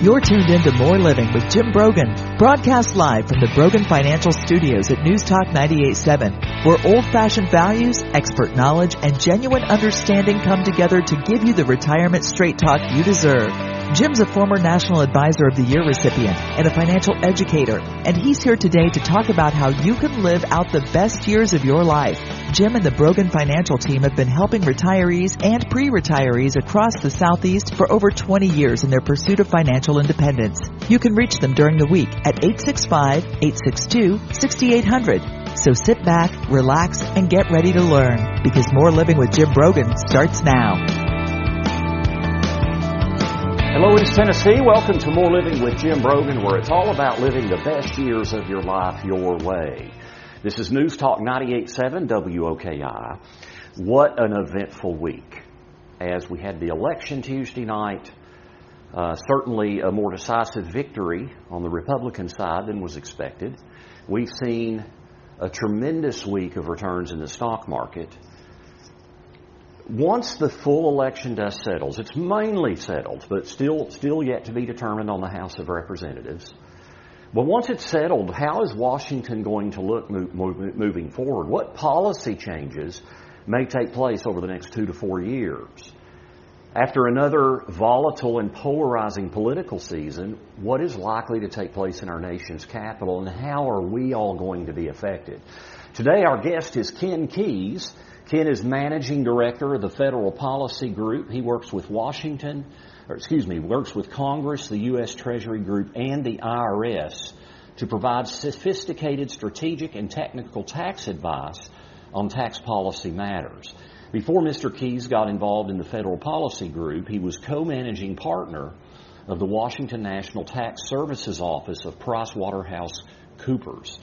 You're tuned in to More Living with Jim Brogan, broadcast live from the Brogan Financial Studios at News Talk 98.7, where old-fashioned values, expert knowledge, and genuine understanding come together to give you the retirement straight talk you deserve. Jim's a former National Advisor of the Year recipient and a financial educator, and he's here today to talk about how you can live out the best years of your life. Jim and the Brogan Financial team have been helping retirees and pre-retirees across the Southeast for over 20 years in their pursuit of financial independence. You can reach them during the week at 865-862-6800. So sit back, relax, and get ready to learn, because More Living with Jim Brogan starts now. Hello, East Tennessee. Welcome to More Living with Jim Brogan, where it's all about living the best years of your life your way. This is News Talk 98.7 WOKI. What an eventful week. As we had the election Tuesday night, certainly a more decisive victory on the Republican side than was expected. We've seen a tremendous week of returns in the stock market. Once the full election dust settles, it's mainly settled, but still yet to be determined on the House of Representatives. But once it's settled, how is Washington going to look moving forward? What policy changes may take place over the next 2 to 4 years? After another volatile and polarizing political season, what is likely to take place in our nation's capital, and how are we all going to be affected? Today, our guest is Ken Kies. Ken is Managing Director of the Federal Policy Group. He works with works with Congress, the U.S. Treasury Group, and the IRS to provide sophisticated strategic and technical tax advice on tax policy matters. Before Mr. Kies got involved in the Federal Policy Group, he was co-managing partner of the Washington National Tax Services Office of PricewaterhouseCoopers.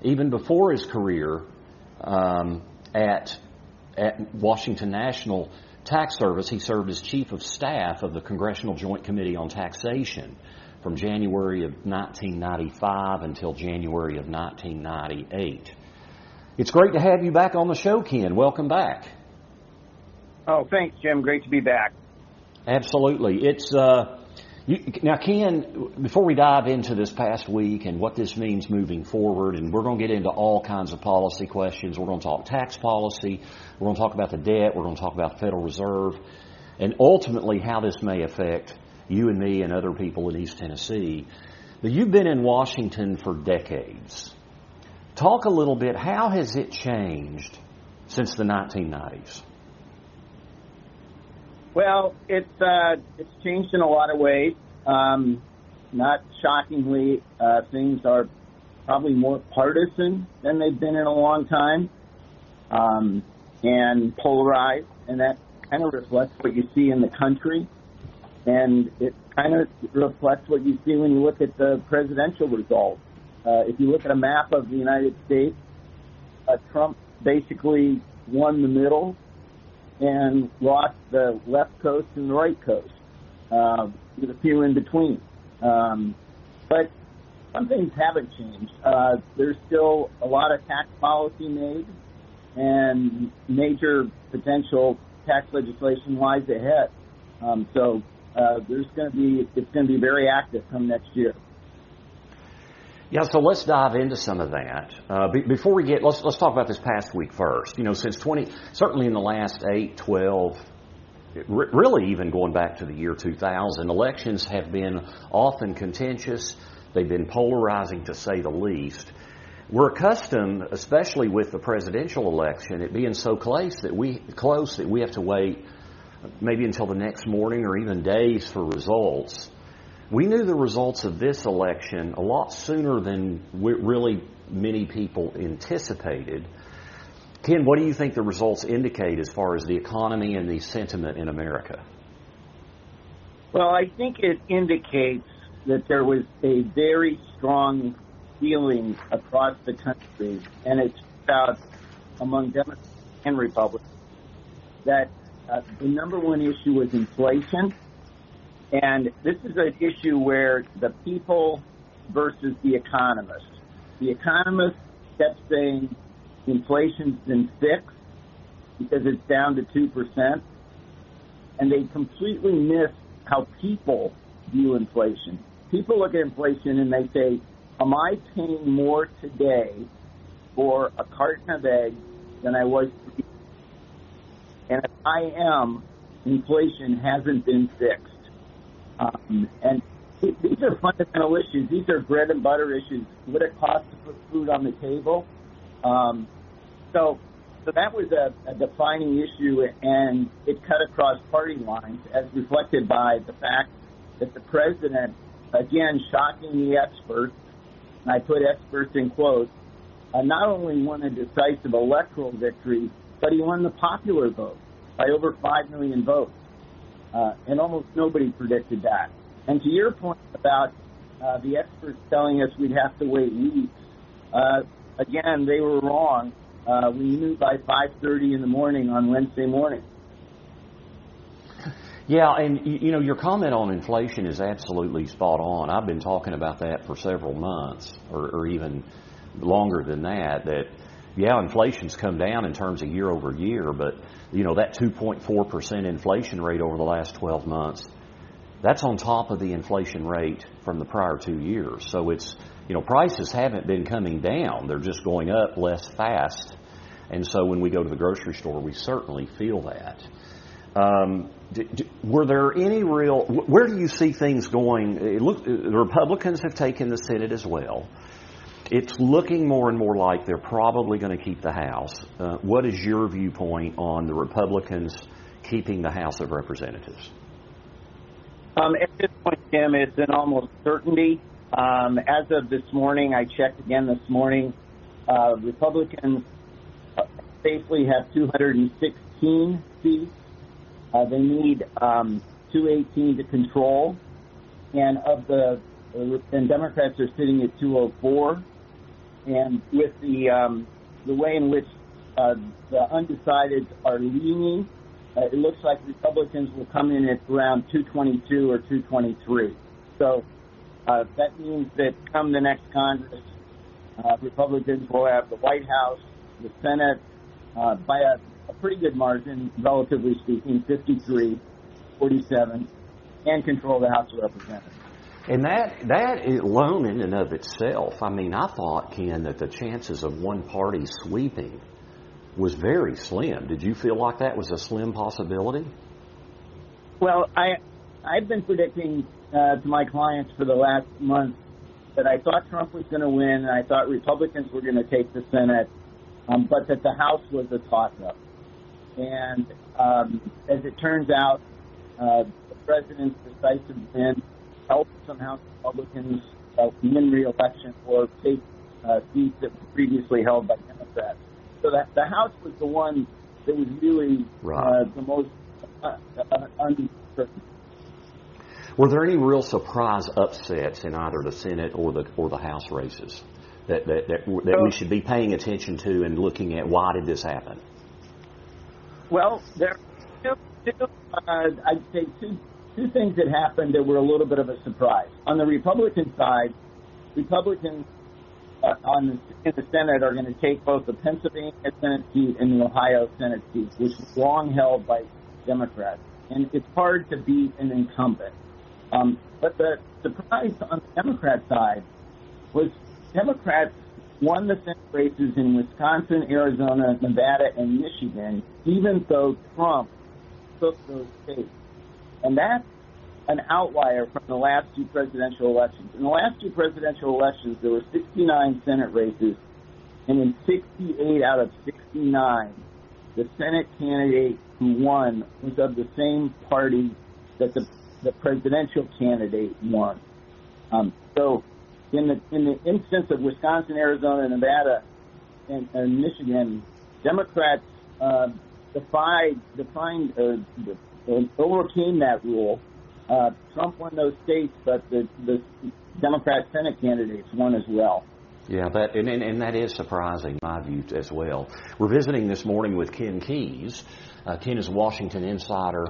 Even before his career at Washington National Tax Service, he served as Chief of Staff of the Congressional Joint Committee on Taxation from January of 1995 until January of 1998. It's great to have you back on the show, Ken. Welcome back. Oh, thanks, Jim. Great to be back. Absolutely. Now, Ken, before we dive into this past week and what this means moving forward, and we're going to get into all kinds of policy questions. We're going to talk tax policy. We're going to talk about the debt. We're going to talk about the Federal Reserve, and ultimately how this may affect you and me and other people in East Tennessee. But you've been in Washington for decades. Talk a little bit. How has it changed since the 1990s? Well, it's changed in a lot of ways. Not shockingly, things are probably more partisan than they've been in a long time, and polarized, and that kind of reflects what you see in the country, and it kind of reflects what you see when you look at the presidential results. If you look at a map of the United States, Trump basically won the middle and lost the left coast and the right coast, with a few in between. But some things haven't changed. There's still a lot of tax policy made, and major potential tax legislation lies ahead. So it's going to be very active come next year. Yeah, so let's dive into some of that. Before we get, let's talk about this past week first. You know, certainly in the last 8, 12, really even going back to the year 2000, elections have been often contentious. They've been polarizing, to say the least. We're accustomed, especially with the presidential election, it being so close that we have to wait maybe until the next morning or even days for results. We knew the results of this election a lot sooner than really many people anticipated. Ken, what do you think the results indicate as far as the economy and the sentiment in America? Well, I think it indicates that there was a very strong feeling across the country, and it's about among Democrats and Republicans, that the number one issue was inflation. And this is an issue where the people versus the economists. The economists kept saying inflation's been fixed because it's down to 2%. And they completely missed how people view inflation. People look at inflation and they say, am I paying more today for a carton of eggs than I was 3 years ago? And if I am, inflation hasn't been fixed. And these are fundamental issues. These are bread and butter issues. What it costs to put food on the table. So that was a defining issue, and it cut across party lines, as reflected by the fact that the president, again, shocking the experts, and I put experts in quotes, not only won a decisive electoral victory, but he won the popular vote by over 5 million votes. And almost nobody predicted that. And to your point about the experts telling us we'd have to wait weeks, again, they were wrong. We knew by 5:30 in the morning on Wednesday morning. Yeah, and you know, your comment on inflation is absolutely spot on. I've been talking about that for several months, or even longer than that, yeah, inflation's come down in terms of year over year, but you know, that 2.4% inflation rate over the last 12 months, that's on top of the inflation rate from the prior 2 years. So it's, you know, prices haven't been coming down. They're just going up less fast. And so when we go to the grocery store, we certainly feel that. Were there any where do you see things going? The Republicans have taken the Senate as well. It's looking more and more like they're probably going to keep the House. What is your viewpoint on the Republicans keeping the House of Representatives? At this point, Tim, it's an almost certainty. As of this morning, I checked again this morning, Republicans safely have 216 seats. They need 218 to control, and Democrats are sitting at 204. And with the way in which the undecideds are leaning, it looks like Republicans will come in at around 222 or 223. So that means that come the next Congress, Republicans will have the White House, the Senate, by a pretty good margin, relatively speaking, 53-47, and control the House of Representatives. And that alone in and of itself, I mean, I thought, Ken, that the chances of one party sweeping was very slim. Did you feel like that was a slim possibility? Well, I've been predicting to my clients for the last month that I thought Trump was going to win, and I thought Republicans were going to take the Senate, but that the House was a toss-up. And as it turns out, the president's decisive win helped some House Republicans win re-election or take seats that were previously held by Democrats. So that the House was the one that was really the most uncertain. Were there any real surprise upsets in either the Senate or the House races that we should be paying attention to and looking at? Why did this happen? Well, there are I'd say two things that happened that were a little bit of a surprise. On the Republican side, Republicans in the Senate are going to take both the Pennsylvania Senate seat and the Ohio Senate seat, which was long held by Democrats. And it's hard to beat an incumbent. But the surprise on the Democrat side was Democrats won the Senate races in Wisconsin, Arizona, Nevada, and Michigan, even though Trump took those states. And that's an outlier from the last two presidential elections. In the last two presidential elections, there were 69 Senate races, and in 68 out of 69, the Senate candidate who won was of the same party that the presidential candidate won. So in the instance of Wisconsin, Arizona, Nevada, and Michigan, Democrats overcame that rule. Trump won those states, but the Democrat Senate candidates won as well. Yeah, and that is surprising, in my view, as well. We're visiting this morning with Ken Kies. Ken is a Washington insider.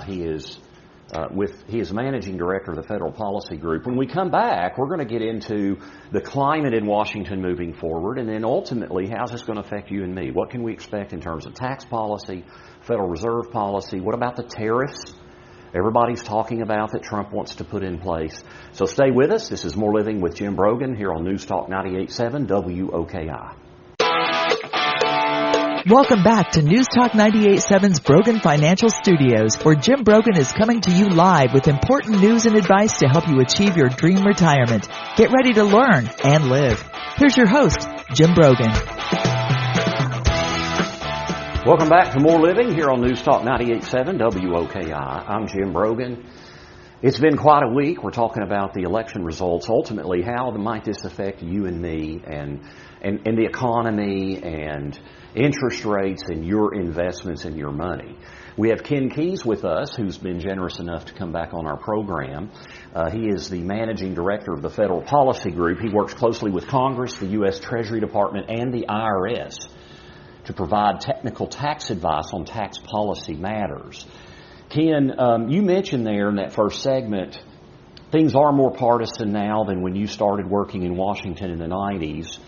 He is managing director of the Federal Policy Group. When we come back, we're going to get into the climate in Washington moving forward, and then ultimately, how's this going to affect you and me? What can we expect in terms of tax policy, Federal Reserve policy? What about the tariffs everybody's talking about that Trump wants to put in place. So stay with us. This is More Living with Jim Brogan here on News Talk 98.7 WOKI. Welcome back to News Talk 98.7's Brogan Financial Studios, where Jim Brogan is coming to you live with important news and advice to help you achieve your dream retirement. Get ready to learn and live. Here's your host, Jim Brogan. Welcome back to More Living here on News Talk 98.7 WOKI. I'm Jim Brogan. It's been quite a week. We're talking about the election results. Ultimately, how might this affect you and me and the economy and interest rates and your investments and your money. We have Ken Kies with us, who's been generous enough to come back on our program. He is the managing director of the Federal Policy Group. He works closely with Congress, the U.S. Treasury Department, and the IRS to provide technical tax advice on tax policy matters. Ken, you mentioned there in that first segment, things are more partisan now than when you started working in Washington in the 90s.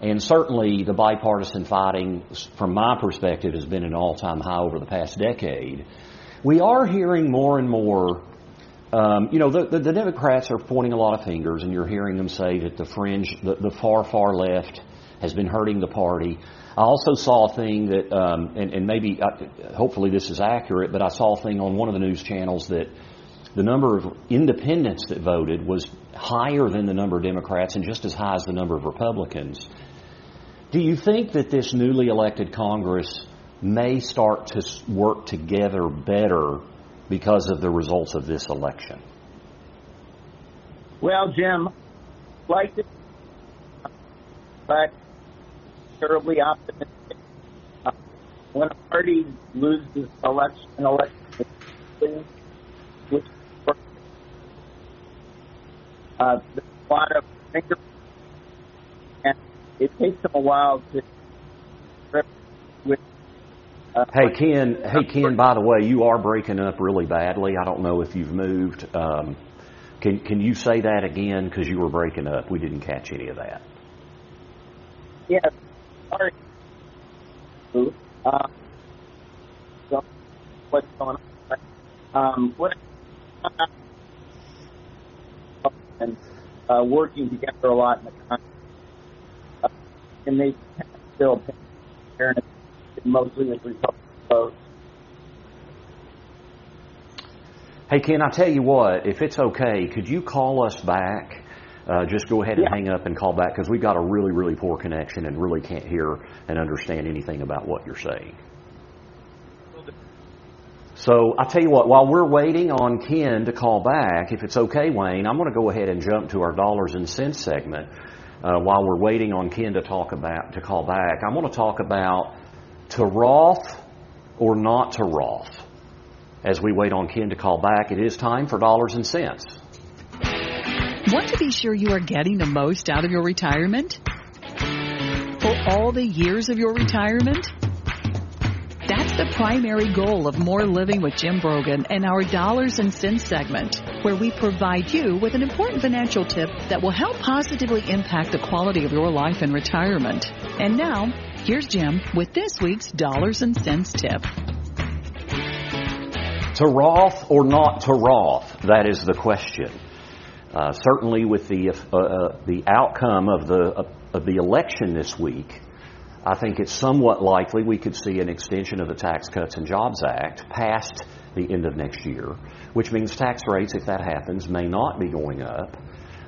And certainly the bipartisan fighting, from my perspective, has been an all-time high over the past decade. We are hearing more and more, the Democrats are pointing a lot of fingers, and you're hearing them say that the fringe, the far left has been hurting the party. I also saw a thing that, and maybe, hopefully this is accurate, but I saw a thing on one of the news channels that the number of independents that voted was higher than the number of Democrats and just as high as the number of Republicans. Do you think that this newly elected Congress may start to work together better because of the results of this election? Well, Jim, like this, but terribly optimistic. When a party loses election, which there's a lot of finger, and it takes them a while to grip with. Hey Ken. By the way, you are breaking up really badly. I don't know if you've moved. Can you say that again? Because you were breaking up. We didn't catch any of that. Yes. Sorry. So what's going on? And working together a lot in the country, and they still pay mostly with Republican votes. Hey Ken, I tell you what, if it's okay, could you call us back? Just go ahead and hang up and call back, because we've got a really poor connection and really can't hear and understand anything about what you're saying. So I tell you what, while we're waiting on Ken to call back, if it's okay, Wayne, I'm going to go ahead and jump to our dollars and cents segment. While we're waiting on Ken to call back, I'm going to talk about to Roth or not to Roth. As we wait on Ken to call back, it is time for dollars and cents. Want to be sure you are getting the most out of your retirement? For all the years of your retirement? That's the primary goal of More Living with Jim Brogan and our Dollars and Cents segment, where we provide you with an important financial tip that will help positively impact the quality of your life in retirement. And now, here's Jim with this week's Dollars and Cents tip. To Roth or not to Roth? That is the question. Certainly, with the outcome of the election this week, I think it's somewhat likely we could see an extension of the Tax Cuts and Jobs Act past the end of next year, which means tax rates, if that happens, may not be going up.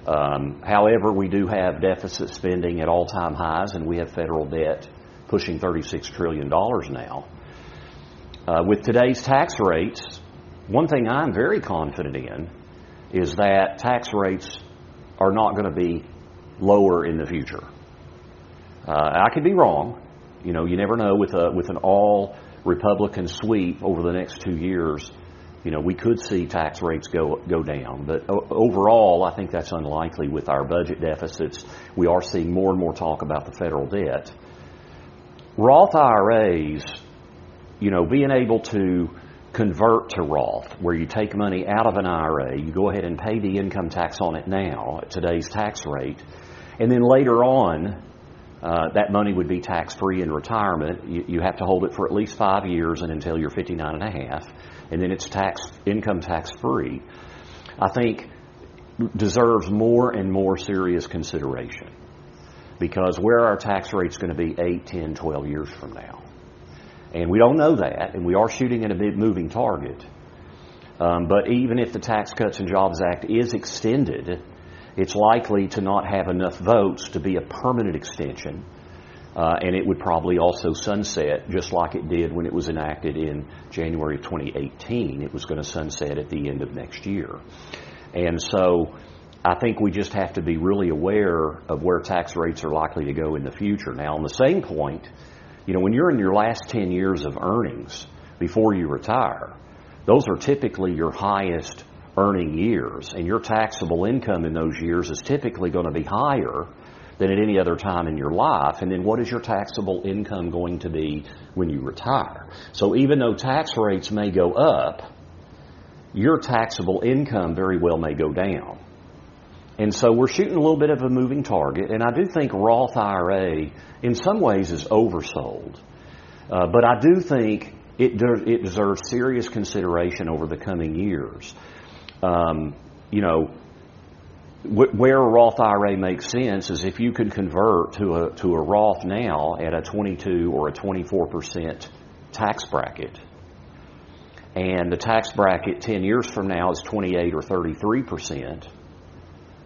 However, we do have deficit spending at all-time highs, and we have federal debt pushing $36 trillion now. With today's tax rates, one thing I'm very confident in is that tax rates are not going to be lower in the future. I could be wrong. You never know with an all Republican sweep over the next 2 years. We could see tax rates go down. But overall, I think that's unlikely with our budget deficits. We are seeing more and more talk about the federal debt. Roth IRAs, being able to convert to Roth, where you take money out of an IRA, you go ahead and pay the income tax on it now at today's tax rate, and then later on, that money would be tax-free in retirement. You have to hold it for at least 5 years and until you're 59 and a half, and then it's income tax-free, I think deserves more and more serious consideration, because where are our tax rates going to be 8, 10, 12 years from now? And we don't know that, and we are shooting at a big moving target. But even if the Tax Cuts and Jobs Act is extended, it's likely to not have enough votes to be a permanent extension, and it would probably also sunset just like it did when it was enacted in January of 2018. It was going to sunset at the end of next year. And so I think we just have to be really aware of where tax rates are likely to go in the future. Now, on the same point, when you're in your last 10 years of earnings before you retire, those are typically your highest earning years, and your taxable income in those years is typically going to be higher than at any other time in your life. And then what is your taxable income going to be when you retire? So even though tax rates may go up, your taxable income very well may go down. And so we're shooting a little bit of a moving target, and I do think Roth IRA in some ways is oversold. But I do think it deserves serious consideration over the coming years. Where a Roth IRA makes sense is if you could convert to a Roth now at a 22 or a 24% tax bracket, and the tax bracket 10 years from now is 28 or 33%,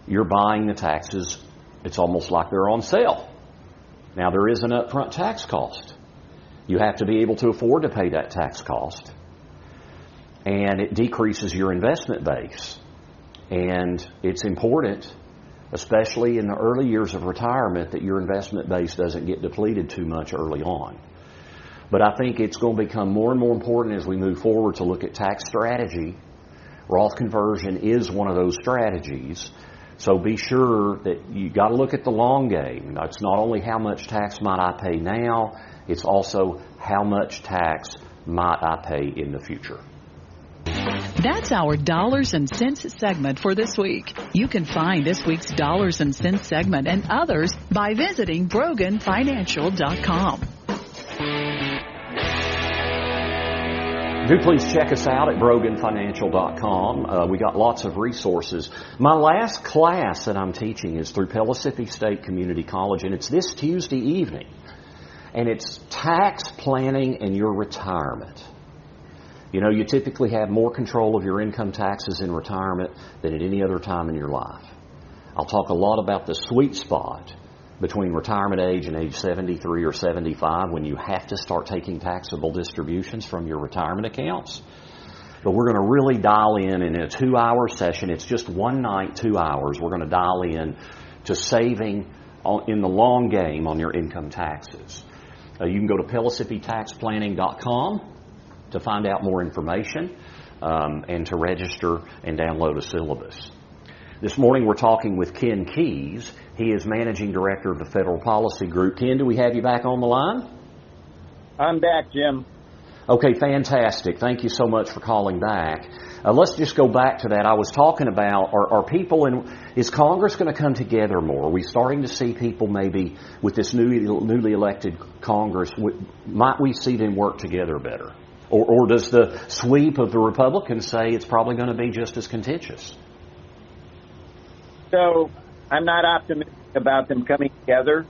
you're buying the taxes, it's almost like they're on sale. Now, there is an upfront tax cost. You have to be able to afford to pay that tax cost, and it decreases your investment base. And it's important, especially in the early years of retirement, that your investment base doesn't get depleted too much early on. But I think it's going to become more and more important as we move forward to look at tax strategy. Roth conversion is one of those strategies. So be sure that you got to look at the long game. It's not only how much tax might I pay now, it's also how much tax might I pay in the future. That's our Dollars and Cents segment for this week. You can find this week's Dollars and Cents segment and others by visiting BroganFinancial.com. Do please check us out at BroganFinancial.com. We got lots of resources. My last class that I'm teaching is through Pellissippi State Community College, and it's this Tuesday evening. And it's tax planning and your retirement. You typically have more control of your income taxes in retirement than at any other time in your life. I'll talk a lot about the sweet spot between retirement age and age 73 or 75 when you have to start taking taxable distributions from your retirement accounts. But we're going to really dial in a 2-hour session. It's just one night, 2 hours. We're going to dial in to saving in the long game on your income taxes. You can go to PellissippiTaxPlanning.com to find out more information and to register and download a syllabus. This morning we're talking with Ken Kies. He is Managing Director of the Federal Policy Group. Ken, do we have you back on the line? I'm back, Jim. Okay, fantastic. Thank you so much for calling back. Let's just go back to that. I was talking about, is Congress going to come together more? Are we starting to see people maybe with this newly elected Congress, might we see them work together better? Or does the sweep of the Republicans say it's probably going to be just as contentious? So I'm not optimistic about them coming together.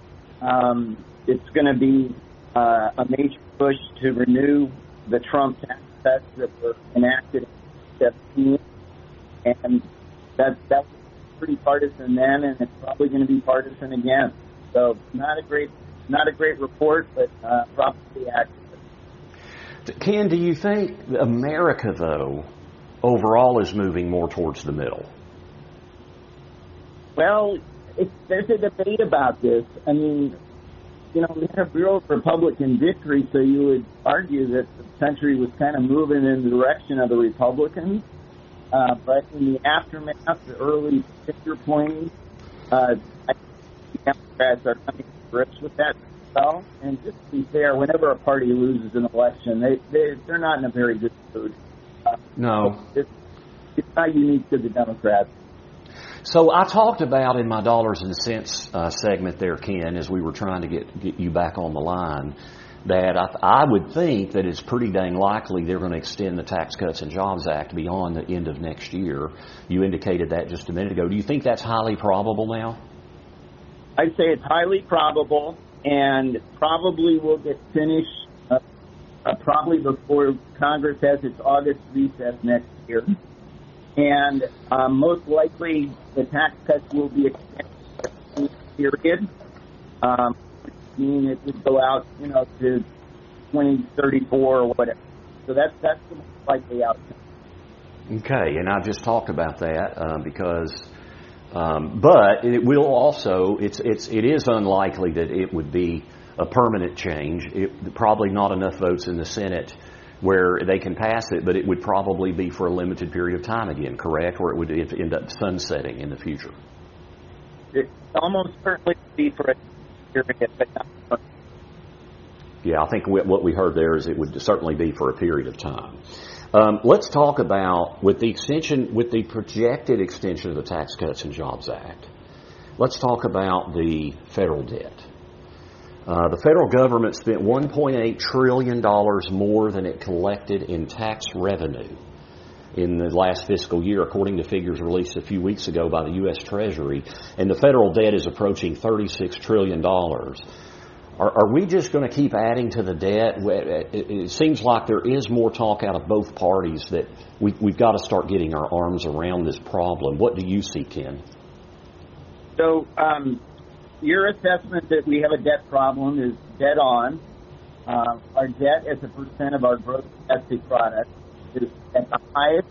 It's going to be a major push to renew the Trump tax cuts that were enacted in 2017, and that was pretty partisan then, and it's probably going to be partisan again. So not a great report, but probably accurate. Ken, do you think America, though, overall is moving more towards the middle? Well, there's a debate about this. I mean, we had a real Republican victory, so you would argue that the country was kind of moving in the direction of the Republicans. But in the aftermath, the early picture pointing, I think the Democrats are coming to grips with that well. And just to be fair, whenever a party loses an election, they're not in a very good mood. No. It's not unique to the Democrats. So I talked about in my dollars and cents segment there, Ken, as we were trying to get you back on the line, that I would think that it's pretty dang likely they're going to extend the Tax Cuts and Jobs Act beyond the end of next year. You indicated that just a minute ago. Do you think that's highly probable now? I'd say it's highly probable, and probably will get finished probably before Congress has its August recess next year. And most likely the tax cuts will be extended period, meaning it would go out, to 2034 or whatever. So that's the most likely outcome. Okay, and I just talked about that because, but it will also, it is unlikely that it would be a permanent change. Probably not enough votes in the Senate where they can pass it, but it would probably be for a limited period of time again, correct? Or it would end up sunsetting in the future. It almost certainly would be for a period, but not for. Yeah, I think what we heard there is it would certainly be for a period of time. Let's talk about, with the projected extension of the Tax Cuts and Jobs Act, let's talk about the federal debt. The federal government spent $1.8 trillion more than it collected in tax revenue in the last fiscal year, according to figures released a few weeks ago by the U.S. Treasury, and the federal debt is approaching $36 trillion. Are we just going to keep adding to the debt? It seems like there is more talk out of both parties that we've got to start getting our arms around this problem. What do you see, Ken? So, your assessment that we have a debt problem is dead on. Our debt as a percent of our gross domestic product is at the highest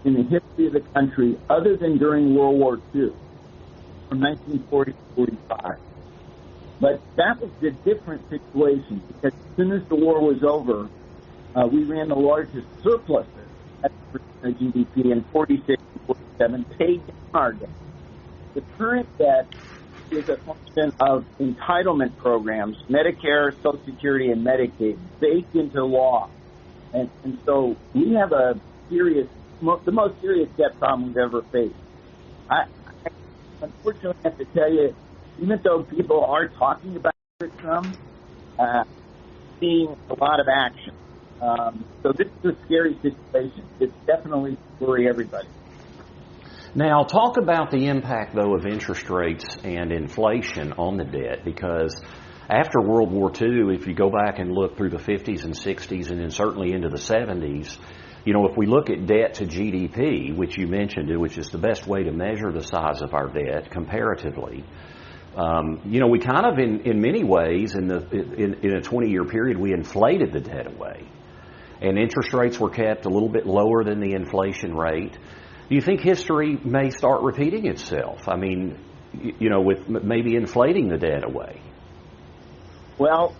in the history of the country, other than during World War II, from 1940 to 45. But that was a different situation, because as soon as the war was over, we ran the largest surpluses at the percent of GDP in 46 and 47, paid down our debt. The current debt is a function of entitlement programs, Medicare, Social Security, and Medicaid, baked into law. And so we have the most serious debt problem we've ever faced. I unfortunately have to tell you, even though people are talking about it some, seeing a lot of action. So this is a scary situation. It's definitely worry everybody. Now, talk about the impact, though, of interest rates and inflation on the debt, because after World War II, if you go back and look through the 50s and 60s and then certainly into the 70s, if we look at debt to GDP, which you mentioned, which is the best way to measure the size of our debt comparatively, we kind of, in many ways, in a 20-year period, we inflated the debt away. And interest rates were kept a little bit lower than the inflation rate. Do you think history may start repeating itself? I mean, with maybe inflating the debt away? Well,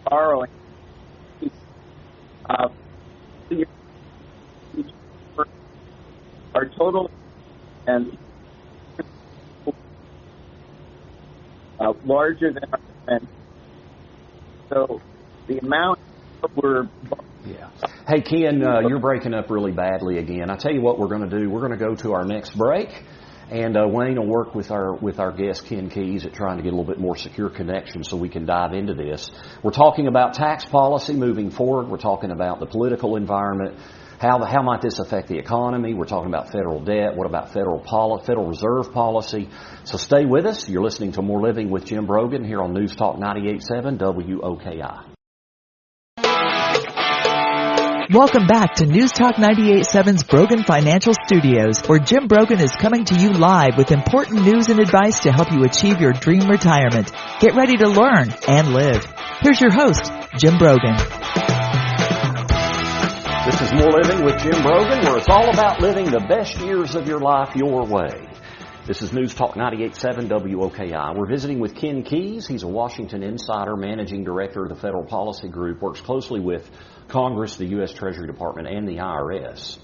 borrowing, our total and larger than our expense. So the amount we're... Yeah. Hey, Ken, you're breaking up really badly again. I tell you what we're going to do. We're going to go to our next break, and Wayne will work with our guest, Ken Kies, at trying to get a little bit more secure connection so we can dive into this. We're talking about tax policy moving forward. We're talking about the political environment. How might this affect the economy? We're talking about federal debt. What about Federal Reserve policy? So stay with us. You're listening to More Living with Jim Brogan here on News Talk 98.7 WOKI. Welcome back to News Talk 98.7's Brogan Financial Studios, where Jim Brogan is coming to you live with important news and advice to help you achieve your dream retirement. Get ready to learn and live. Here's your host, Jim Brogan. This is More Living with Jim Brogan, where it's all about living the best years of your life your way. This is News Talk 98.7 WOKI. We're visiting with Ken Kies. He's a Washington insider, managing director of the Federal Policy Group, works closely with Congress, the U.S. Treasury Department, and the IRS.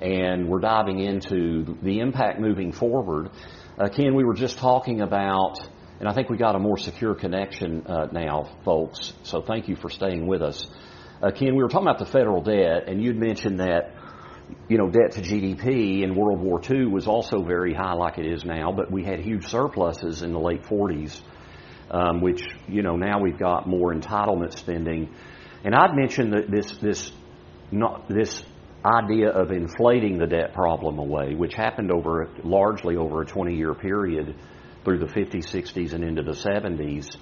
And we're diving into the impact moving forward. Ken, we were just talking about, and I think we got a more secure connection now, folks, so thank you for staying with us. Ken, we were talking about the federal debt, and you'd mentioned that, debt to GDP in World War II was also very high like it is now, but we had huge surpluses in the late 40s, which, now we've got more entitlement spending. And I'd mentioned that this idea of inflating the debt problem away, which happened largely over a 20-year period through the 50s, 60s, and into the 70s.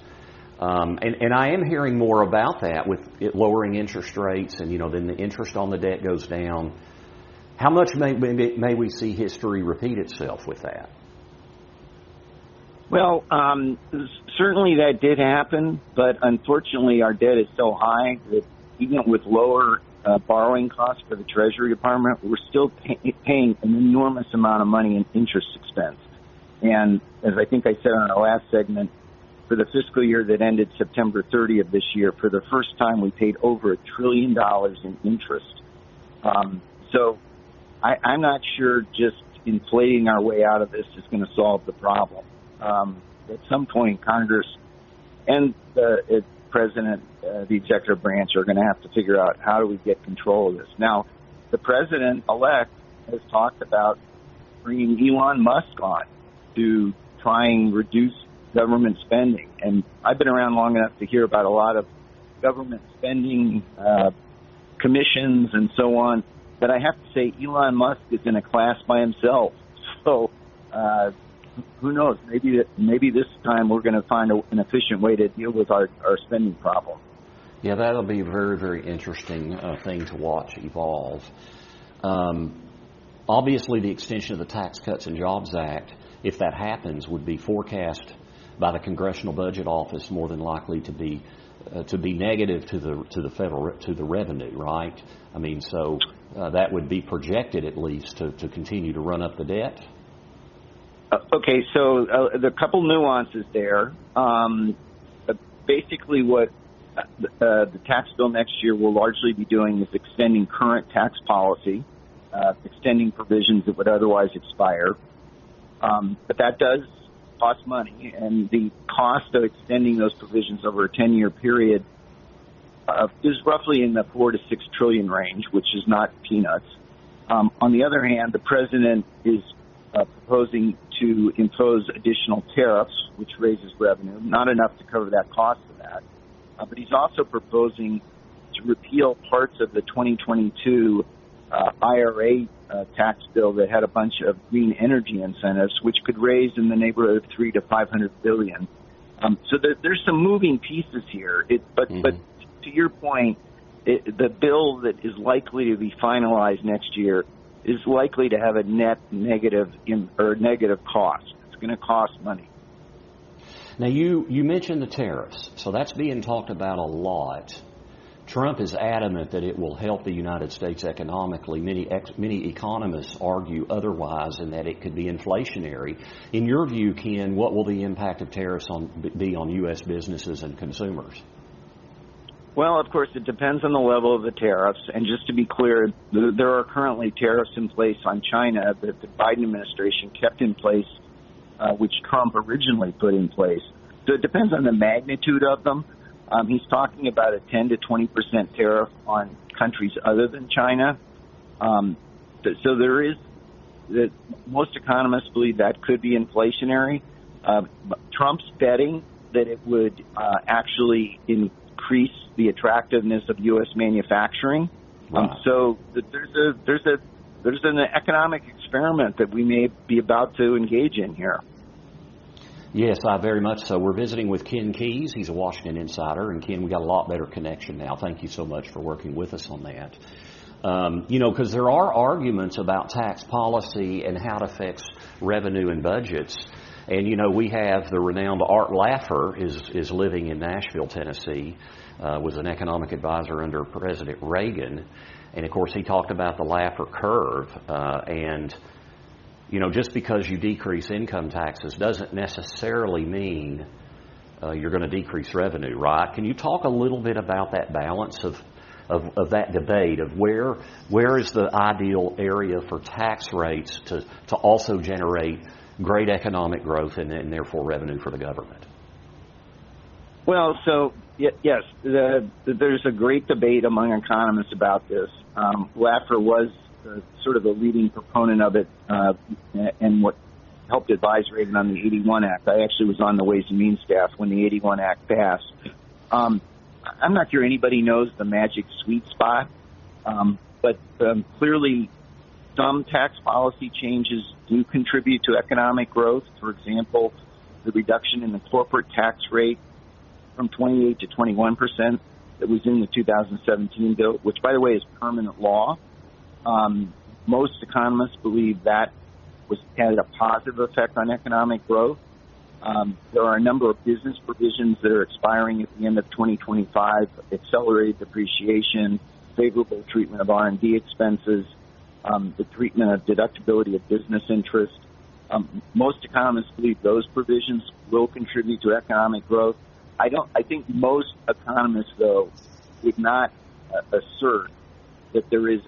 And I am hearing more about that with it lowering interest rates, and then the interest on the debt goes down. How much may we see history repeat itself with that? Well, certainly that did happen, but unfortunately our debt is so high that even with lower borrowing costs for the Treasury Department, we're still paying an enormous amount of money in interest expense. And as I think I said on our last segment, for the fiscal year that ended September 30 of this year, for the first time we paid over $1 trillion in interest. So I'm not sure just inflating our way out of this is going to solve the problem. At some point, Congress and the President, the executive branch, are going to have to figure out how do we get control of this. Now, the President-elect has talked about bringing Elon Musk on to try and reduce government spending. And I've been around long enough to hear about a lot of government spending, commissions and so on, but I have to say Elon Musk is in a class by himself. So who knows? Maybe this time we're going to find an efficient way to deal with our spending problem. Yeah, that'll be a very, very interesting thing to watch evolve. Obviously, the extension of the Tax Cuts and Jobs Act, if that happens, would be forecast by the Congressional Budget Office more than likely to be negative to the revenue, right? I mean, so that would be projected at least to continue to run up the debt. Okay, so the couple nuances there. Basically, what the tax bill next year will largely be doing is extending current tax policy, extending provisions that would otherwise expire. But that does cost money, and the cost of extending those provisions over a 10-year period is roughly in the 4 to 6 trillion range, which is not peanuts. On the other hand, the president is proposing to impose additional tariffs, which raises revenue, not enough to cover that cost of that. But he's also proposing to repeal parts of the 2022 IRA tax bill that had a bunch of green energy incentives, which could raise in the neighborhood of $300 to $500 billion. So there's some moving pieces here. But to your point, the bill that is likely to be finalized next year is likely to have a net negative cost. It's going to cost money. Now, you mentioned the tariffs, so that's being talked about a lot. Trump is adamant that it will help the United States economically. Many economists argue otherwise, and that it could be inflationary. In your view, Ken, what will the impact of tariffs be on U.S. businesses and consumers? Well, of course, it depends on the level of the tariffs. And just to be clear, there are currently tariffs in place on China that the Biden administration kept in place, which Trump originally put in place. So it depends on the magnitude of them. He's talking about a 10 to 20% tariff on countries other than China. So there is most economists believe that could be inflationary. Trump's betting that it would actually increase the attractiveness of U.S. manufacturing. Wow. So there's an economic experiment that we may be about to engage in here. Yes, very much so. We're visiting with Ken Kies. He's a Washington insider. And Ken, we got a lot better connection now. Thank you so much for working with us on that. Because there are arguments about tax policy and how it affects revenue and budgets. And, we have the renowned Art Laffer is living in Nashville, Tennessee, was an economic advisor under President Reagan. And, of course, he talked about the Laffer curve. Just because you decrease income taxes doesn't necessarily mean you're going to decrease revenue, right? Can you talk a little bit about that balance of that debate of where is the ideal area for tax rates to also generate great economic growth and therefore revenue for the government? Well, so, Yes, there's a great debate among economists about this. Laffer was sort of the leading proponent of it, and what helped advise Reagan on the 81 Act. I actually was on the Ways and Means staff when the 81 Act passed. I'm not sure anybody knows the magic sweet spot, but clearly some tax policy changes do contribute to economic growth. For example, the reduction in the corporate tax rate from 28 to 21% that was in the 2017 bill, which, by the way, is permanent law. Most economists believe that had a positive effect on economic growth. There are a number of business provisions that are expiring at the end of 2025, accelerated depreciation, favorable treatment of R&D expenses, the treatment of deductibility of business interest. Most economists believe those provisions will contribute to economic growth. I think most economists, though, would not assert that there is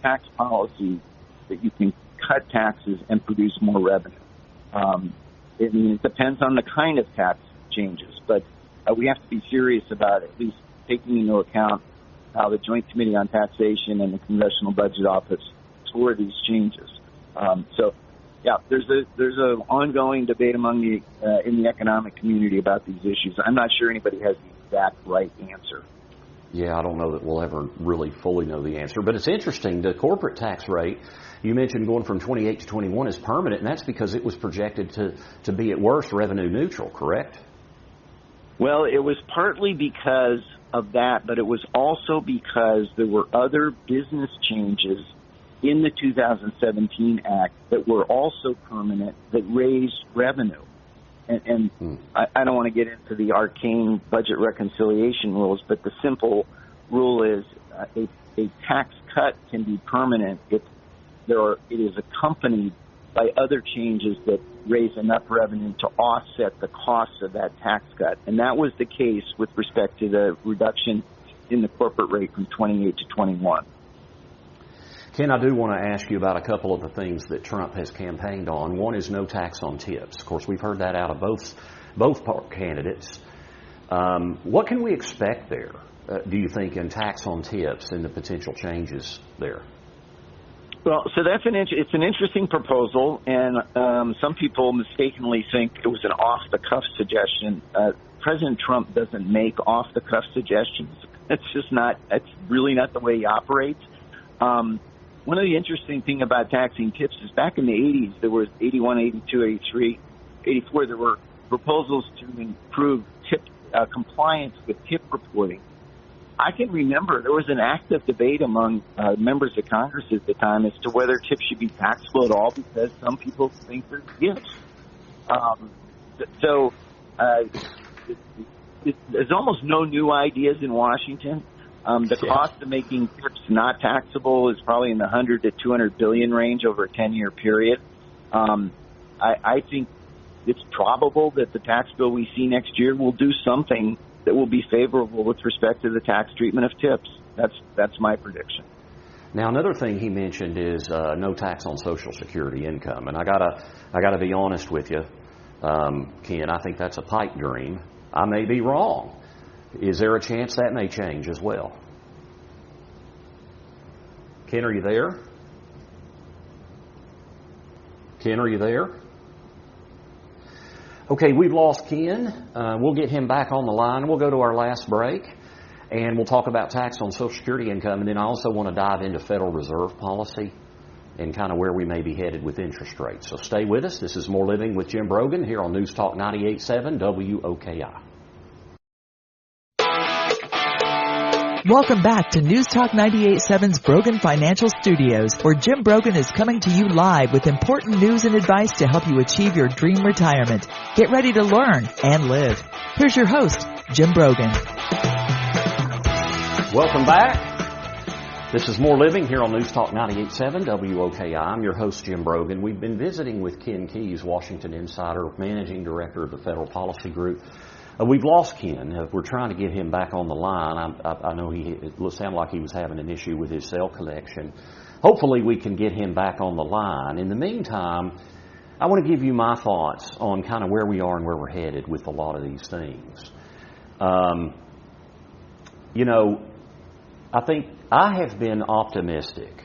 tax policy that you can cut taxes and produce more revenue. It depends on the kind of tax changes, but we have to be serious about at least taking into account how the Joint Committee on Taxation and the Congressional Budget Office score these changes. There's an ongoing debate among in the economic community about these issues. I'm not sure anybody has the exact right answer. Yeah, I don't know that we'll ever really fully know the answer. But it's interesting, the corporate tax rate, you mentioned going from 28 to 21 is permanent, and that's because it was projected to be at worst revenue neutral, correct? Well, it was partly because of that, but it was also because there were other business changes in the 2017 Act that were also permanent that raised revenue. I don't want to get into the arcane budget reconciliation rules, but the simple rule is a tax cut can be permanent if it is accompanied by other changes that raise enough revenue to offset the costs of that tax cut. And that was the case with respect to the reduction in the corporate rate from 28 to 21. Ken, I do want to ask you about a couple of the things that Trump has campaigned on. One is no tax on tips. Of course, we've heard that out of both candidates. What can we expect there, do you think, in tax on tips and the potential changes there? Well, so it's an interesting proposal, and some people mistakenly think it was an off-the-cuff suggestion. President Trump doesn't make off-the-cuff suggestions. It's really not the way he operates. One of the interesting things about taxing tips is back in the 80s, there was 81, 82, 83, 84, there were proposals to improve tip compliance with tip reporting. I can remember there was an active debate among members of Congress at the time as to whether tips should be taxable at all because some people think they're gifts. There's almost no new ideas in Washington. The cost of making tips not taxable is probably in the 100 to 200 billion range over a 10-year period. I think it's probable that the tax bill we see next year will do something that will be favorable with respect to the tax treatment of tips. That's my prediction. Now, another thing he mentioned is no tax on Social Security income, and I gotta be honest with you, Ken. I think that's a pipe dream. I may be wrong. Is there a chance that may change as well? Ken, are you there? Ken, are you there? Okay, we've lost Ken. We'll get him back on the line. We'll go to our last break, and we'll talk about tax on Social Security income. And then I also want to dive into Federal Reserve policy and kind of where we may be headed with interest rates. So stay with us. This is More Living with Jim Brogan here on News Talk 98.7 WOKI. Welcome back to News Talk 98.7's Brogan Financial Studios, where Jim Brogan is coming to you live with important news and advice to help you achieve your dream retirement. Get ready to learn and live. Here's your host, Jim Brogan. Welcome back. This is More Living here on News Talk 98.7 WOKI. I'm your host, Jim Brogan. We've been visiting with Ken Kies, Washington Insider, Managing Director of the Federal Policy Group. We've lost Ken. We're trying to get him back on the line. I know it sounded like he was having an issue with his cell connection. Hopefully we can get him back on the line. In the meantime, I want to give you my thoughts on kind of where we are and where we're headed with a lot of these things. I think I have been optimistic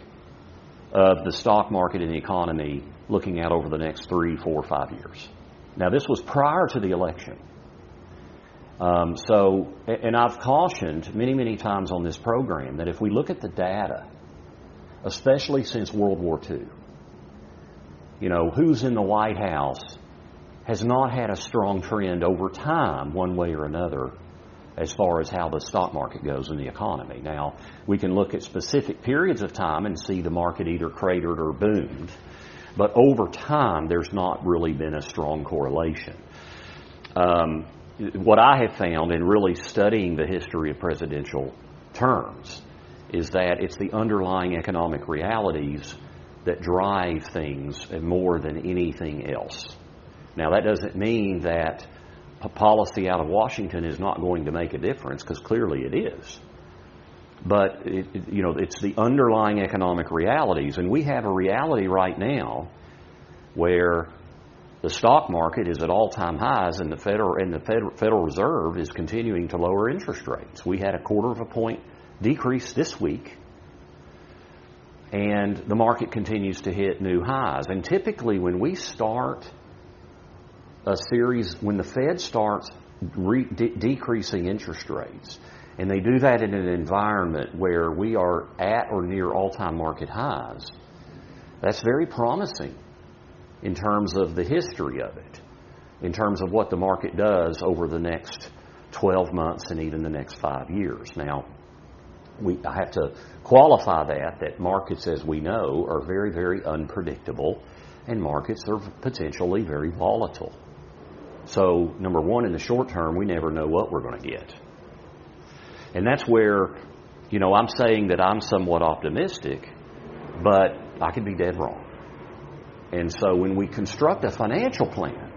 of the stock market and the economy looking out over the next 3, 4, 5 years. Now, this was prior to the election. And I've cautioned many, many times on this program that if we look at the data, especially since World War II, who's in the White House has not had a strong trend over time, one way or another, as far as how the stock market goes in the economy. Now, we can look at specific periods of time and see the market either cratered or boomed, but over time, there's not really been a strong correlation. What I have found in really studying the history of presidential terms is that it's the underlying economic realities that drive things more than anything else. Now, that doesn't mean that policy out of Washington is not going to make a difference, because clearly it is. But, it's the underlying economic realities. And we have a reality right now where the stock market is at all-time highs and the Federal Reserve is continuing to lower interest rates. We had a 1/4 point decrease this week, and the market continues to hit new highs. And typically when we start a series, when the Fed starts decreasing interest rates, and they do that in an environment where we are at or near all-time market highs, that's very promising in terms of the history of it, in terms of what the market does over the next 12 months and even the next 5 years. Now, I have to qualify that markets, as we know, are very, very unpredictable, and markets are potentially very volatile. So, number one, in the short term, we never know what we're going to get. And that's where, I'm saying that I'm somewhat optimistic, but I could be dead wrong. And so when we construct a financial plan,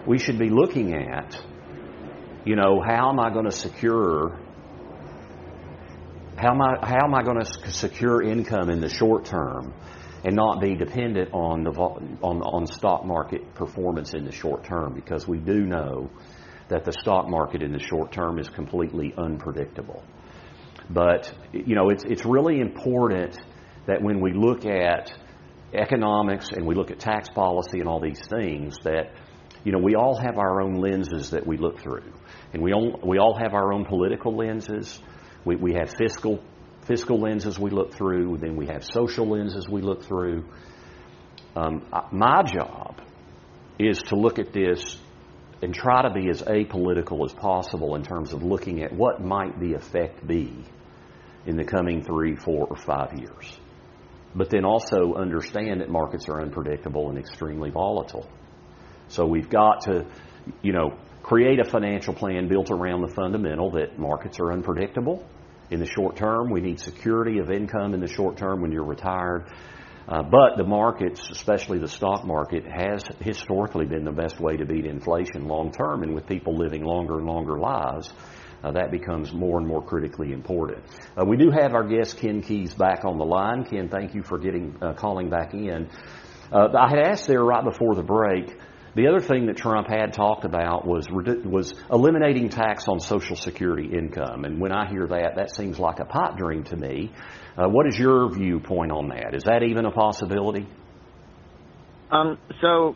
we should be looking at, how am I going to secure income in the short term and not be dependent on stock market performance in the short term, because we do know that the stock market in the short term is completely unpredictable. But, it's really important that when we look at economics and we look at tax policy and all these things, that, we all have our own lenses that we look through. And we all have our own political lenses. We have fiscal lenses we look through. Then we have social lenses we look through. My job is to look at this and try to be as apolitical as possible in terms of looking at what might the effect be in the coming 3, 4, or 5 years. But then also understand that markets are unpredictable and extremely volatile. So we've got to, create a financial plan built around the fundamental that markets are unpredictable. In the short term, we need security of income in the short term when you're retired. But the markets, especially the stock market, has historically been the best way to beat inflation long term. And with people living longer and longer lives, that becomes more and more critically important. We do have our guest, Ken Kies, back on the line. Ken, thank you for calling back in. I had asked there right before the break, the other thing that Trump had talked about was eliminating tax on Social Security income. And when I hear that seems like a pipe dream to me. What is your viewpoint on that? Is that even a possibility? So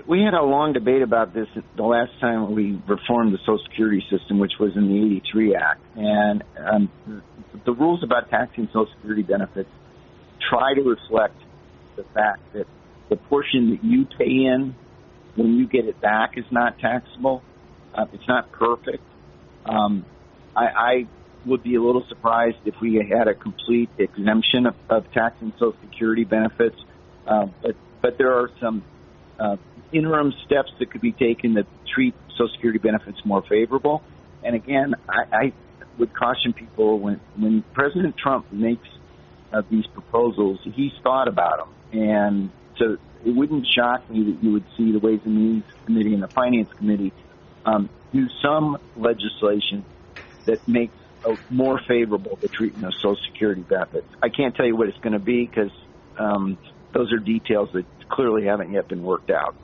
we had a long debate about this the last time we reformed the Social Security system, which was in the 83 Act. And the rules about taxing Social Security benefits try to reflect the fact that the portion that you pay in when you get it back is not taxable. It's not perfect. I would be a little surprised if we had a complete exemption of taxing Social Security benefits. But there are some interim steps that could be taken that treat Social Security benefits more favorable. And again, I would caution people when President Trump makes these proposals, he's thought about them. And so it wouldn't shock me that you would see the Ways and Means Committee and the Finance Committee do some legislation that makes more favorable the treatment of Social Security benefits. I can't tell you what it's going to be because those are details that clearly haven't yet been worked out.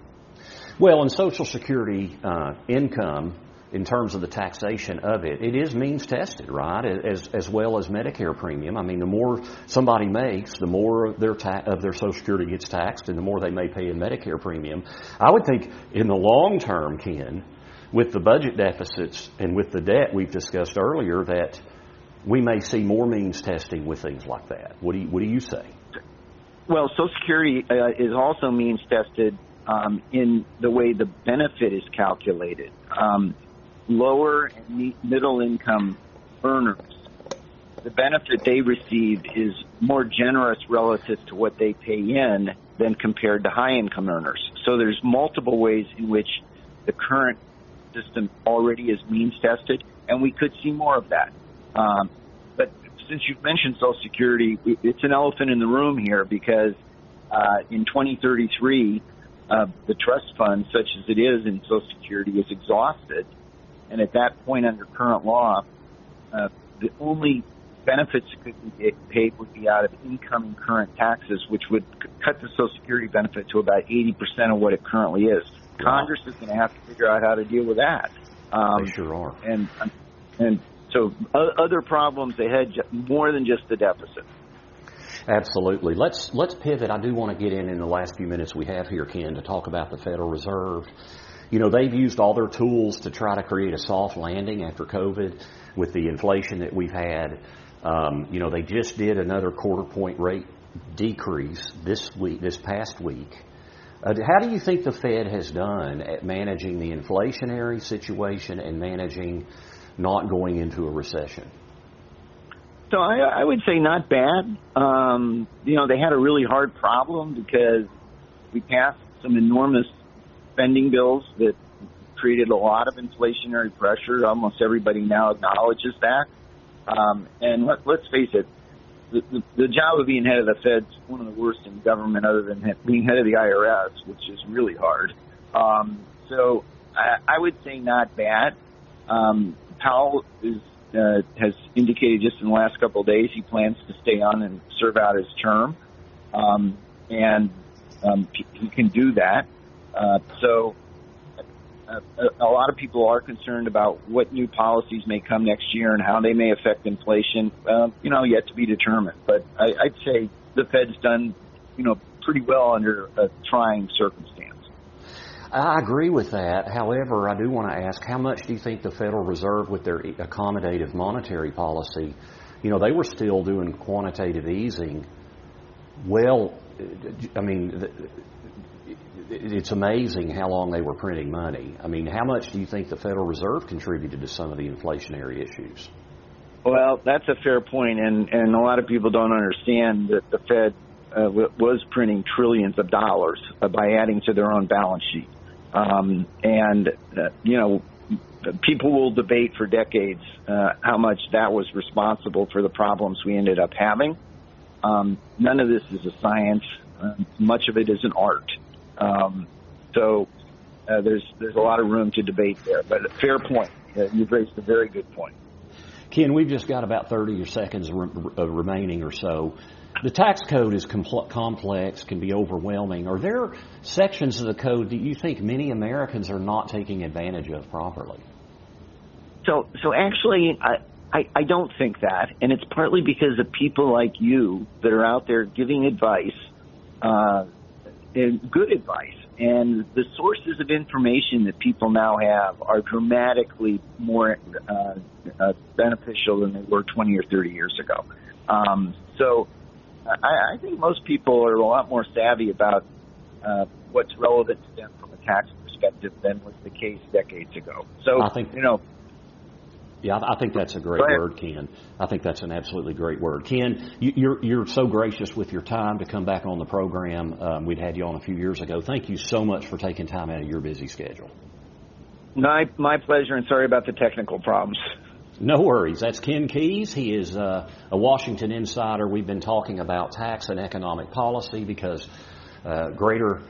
Well, in Social Security income, in terms of the taxation of it. It is means tested, right? As well as Medicare premium. I mean, the more somebody makes, the more of their Social Security gets taxed, and the more they may pay in Medicare premium. I would think in the long term, Ken, with the budget deficits and with the debt we've discussed earlier, that we may see more means testing with things like that. What do you say? Well, Social Security is also means tested in the way the benefit is calculated. Lower and middle income earners, the benefit they receive is more generous relative to what they pay in than compared to high income earners. So there's multiple ways in which the current system already is means tested, and we could see more of that. But since you've mentioned Social Security, it's an elephant in the room here, because in 2033, the trust fund, such as it is in Social Security, is exhausted. And at that point, under current law, the only benefits that could be paid would be out of incoming current taxes, which would cut the Social Security benefit to about 80% of what it currently is. Congress is going to have to figure out how to deal with that. They sure are. And so other problems ahead, more than just the deficit. Absolutely. Let's pivot. I do want to get in the last few minutes we have here, Ken, to talk about the Federal Reserve. You know, they've used all their tools to try to create a soft landing after COVID with the inflation that we've had. You know, they just did another quarter-point rate decrease this past week. How do you think the Fed has done at managing the inflationary situation and managing not going into a recession? So I would say not bad. You know, they had a really hard problem because we passed some enormous spending bills that created a lot of inflationary pressure. Almost everybody now acknowledges that. And let's face it, the job of being head of the Fed is one of the worst in government, other than being head of the IRS, which is really hard. So I would say not bad. Powell has indicated just in the last couple of days he plans to stay on and serve out his term, and he can do that. So a lot of people are concerned about what new policies may come next year and how they may affect inflation. You know, yet to be determined. But I'd say the Fed's done, you know, pretty well under a trying circumstance. I agree with that. However, I do want to ask, how much do you think the Federal Reserve, with their accommodative monetary policy, you know, they were still doing quantitative easing? Well, I mean, it's amazing how long they were printing money. I mean, how much do you think the Federal Reserve contributed to some of the inflationary issues? Well, that's a fair point, and a lot of people don't understand that the Fed was printing trillions of dollars by adding to their own balance sheet. You know, people will debate for decades how much that was responsible for the problems we ended up having. None of this is a science. Much of it is an art. So there's a lot of room to debate there. But a fair point. You've raised a very good point. Ken, we've just got about 30 seconds remaining or so. The tax code is complex, can be overwhelming. Are there sections of the code that you think many Americans are not taking advantage of properly? So actually, I don't think that, and it's partly because of people like you that are out there giving advice, and good advice. And the sources of information that people now have are dramatically more beneficial than they were 20 or 30 years ago. So I think most people are a lot more savvy about what's relevant to them from a tax perspective than was the case decades ago. So, I think, you know. Yeah, I think that's a great word, Ken. I think that's an absolutely great word. Ken, you're so gracious with your time to come back on the program. We'd had you on a few years ago. Thank you so much for taking time out of your busy schedule. My pleasure, and sorry about the technical problems. No worries. That's Ken Kies. He is a Washington insider. We've been talking about tax and economic policy because a greater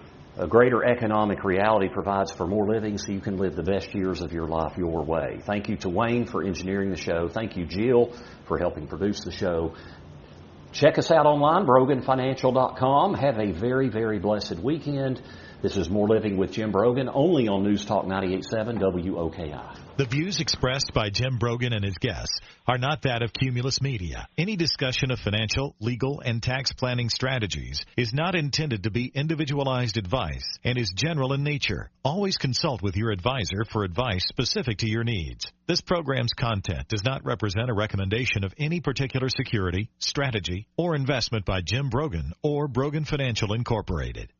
economic reality provides for more living so you can live the best years of your life your way. Thank you to Wayne for engineering the show. Thank you, Jill, for helping produce the show. Check us out online, broganfinancial.com. Have a very, very blessed weekend. This is More Living with Jim Brogan, only on News Talk 98.7 WOKI. The views expressed by Jim Brogan and his guests are not that of Cumulus Media. Any discussion of financial, legal, and tax planning strategies is not intended to be individualized advice and is general in nature. Always consult with your advisor for advice specific to your needs. This program's content does not represent a recommendation of any particular security, strategy, or investment by Jim Brogan or Brogan Financial Incorporated.